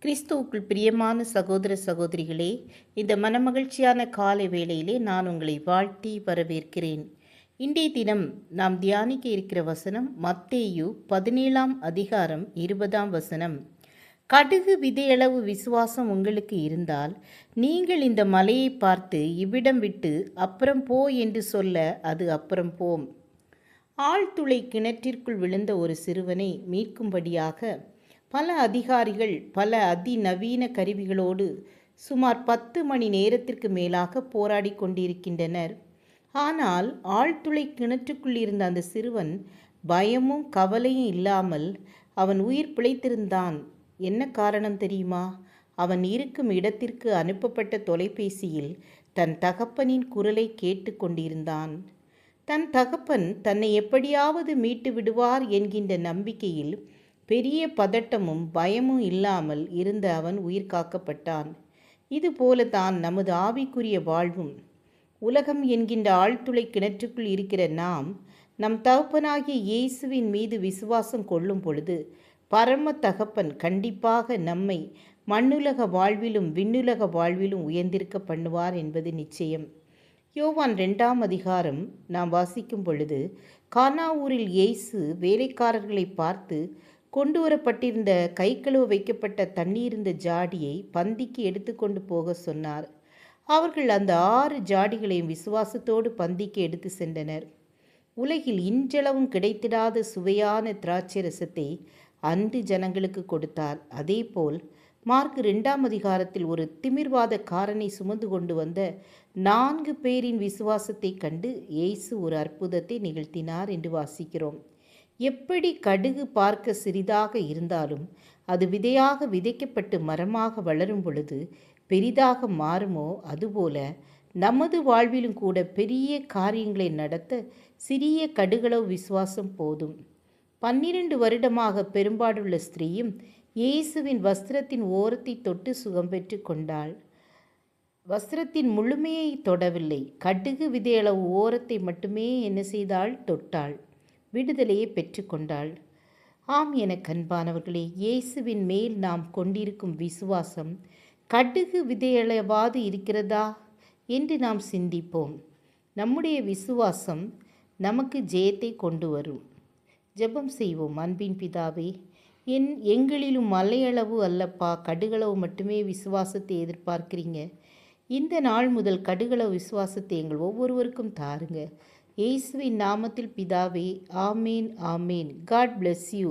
கிறிஸ்துவுக்குள் பிரியமான சகோதர சகோதரிகளே, இந்த மனமகிழ்ச்சியான காலை வேளையிலே நான் உங்களை வாழ்த்தி வரவேற்கிறேன். இன்றைய தினம் நாம் தியானிக்க இருக்கிற வசனம் மத்தேயு 17ஆம் அதிகாரம் 20ஆம் வசனம். கடுகு விதையளவு விசுவாசம் உங்களுக்கு இருந்தால், நீங்கள் இந்த மலையை பார்த்து இவ்விடம் விட்டு அப்புறம் போ என்று சொல்ல அது அப்புறம் போம். ஆழ்துளை கிணற்றிற்குள் விழுந்த ஒரு சிறுவனை மீட்கும்படியாக பல அதிகாரிகள் பல அதிநவீன கருவிகளோடு சுமார் 10 மணி நேரத்திற்கு மேலாக போராடி கொண்டிருக்கின்றனர். ஆனால் ஆழ்துளை கிணற்றுக்குள் இருந்த அந்த சிறுவன் பயமும் கவலையும் இல்லாமல் அவன் உயிர் பிழைத்திருந்தான். என்ன காரணம் தெரியுமா? அவன் இருக்கும் இடத்திற்கு அனுப்பப்பட்ட தொலைபேசியில் தன் தகப்பனின் குரலை கேட்டு கொண்டிருந்தான். தன் தகப்பன் தன்னை எப்படியாவது மீட்டு விடுவார் என்கின்ற நம்பிக்கையில் பெரிய பதட்டமும் பயமும் இல்லாமல் இருந்த அவன் உயிர் காக்கப்பட்டான். இதுபோல தான் நமது ஆவிக்குரிய வாழ்வும். உலகம் என்கின்ற ஆழ்துளை கிணற்றுக்குள் இருக்கிற நாம் நம் தகப்பனாகிய இயேசுவின் மீது விசுவாசம் கொள்ளும் பொழுது பரம தகப்பன் கண்டிப்பாக நம்மை மண்ணுலக வாழ்விலும் விண்ணுலக வாழ்விலும் உயர்ந்திருக்க பண்ணுவார் என்பது நிச்சயம். யோவான் 2ஆம் அதிகாரம் நாம் வாசிக்கும் பொழுது, கானா ஊரில் இயேசு வேலைக்காரர்களை பார்த்து கொண்டு வரப்பட்டிருந்த கை கழுவ வைக்கப்பட்ட தண்ணீர் இருந்த ஜாடியை பந்திக்கு எடுத்துக்கொண்டு போக சொன்னார். அவர்கள் அந்த 6 ஜாடிகளையும் விசுவாசத்தோடு பந்திக்கு எடுத்து சென்றனர். உலகில் இன்றளவும் கிடைத்திடாத சுவையான திராட்சை ரசத்தை அன்று ஜனங்களுக்கு கொடுத்தார். அதேபோல் மார்க் 2ஆம் அதிகாரத்தில் ஒரு திமிர்வாதக்காரனை சுமந்து கொண்டு வந்த 4 பேரின் விசுவாசத்தை கண்டு இயேசு ஒரு அற்புதத்தை நிகழ்த்தினார் என்று வாசிக்கிறோம். எப்படி கடுகு பார்க்க சிறிதாக இருந்தாலும் அது விதையாக விதைக்கப்பட்டு மரமாக வளரும் பொழுது பெரிதாக மாறுமோ, அதுபோல நமது வாழ்விலும் கூட பெரிய காரியங்களை நடத்த சிறிய கடுகளவு விசுவாசம் போதும். 12 வருடமாக பெரும்பாடுள்ள ஸ்திரீயும் இயேசுவின் வஸ்திரத்தின் ஓரத்தை தொட்டு சுகம் பெற்று கொண்டாள். வஸ்திரத்தின் முழுமையை தொடவில்லை, கடுகு விதையளவு ஓரத்தை மட்டுமே என்ன செய்தாள்? தொட்டாள். விடுதலையை பெற்றுக்கொண்டாள். ஆம், என கண்பானவர்களே, இயேசுவின் மேல் நாம் கொண்டிருக்கும் விசுவாசம் கடுகு விதையளவாது இருக்கிறதா என்று நாம் சிந்திப்போம். நம்முடைய விசுவாசம் நமக்கு ஜெயத்தை கொண்டு வரும். ஜெபம் செய்வோம். அன்பின் பிதாவே, எங்களிலும் மலையளவு அல்லப்பா, கடுகளவு மட்டுமே விசுவாசத்தை எதிர்பார்க்கிறீங்க. இந்த நாள் முதல் கடுகளவு விசுவாசத்தை எங்கள் ஒவ்வொருவருக்கும் தாருங்க. இயேசுவின் நாமத்தில் பிதாவே, ஆமேன் ஆமேன். God bless you.